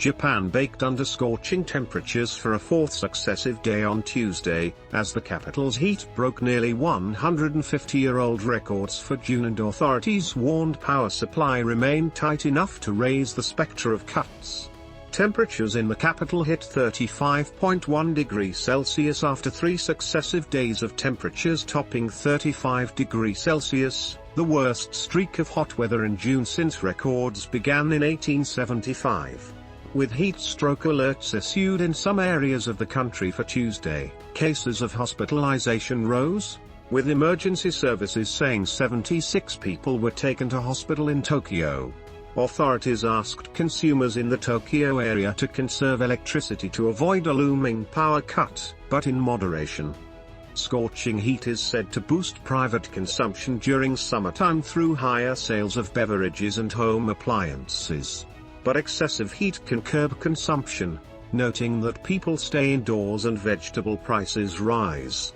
Japan baked under scorching temperatures for a fourth successive day on Tuesday, as the capital's heat broke nearly 150-year-old records for June, and authorities warned power supply remained tight enough to raise the spectre of cuts. Temperatures in the capital hit 35.1 degrees Celsius after 3 successive days of temperatures topping 35 degrees Celsius, the worst streak of hot weather in June since records began in 1875. With heatstroke alerts issued in some areas of the country for Tuesday, cases of hospitalization rose, with emergency services saying 76 people were taken to hospital in Tokyo. Authorities asked consumers in the Tokyo area to conserve electricity to avoid a looming power cut, but in moderation. Scorching heat is said to boost private consumption during summertime through higher sales of beverages and home appliances. But excessive heat can curb consumption, noting that people stay indoors and vegetable prices rise.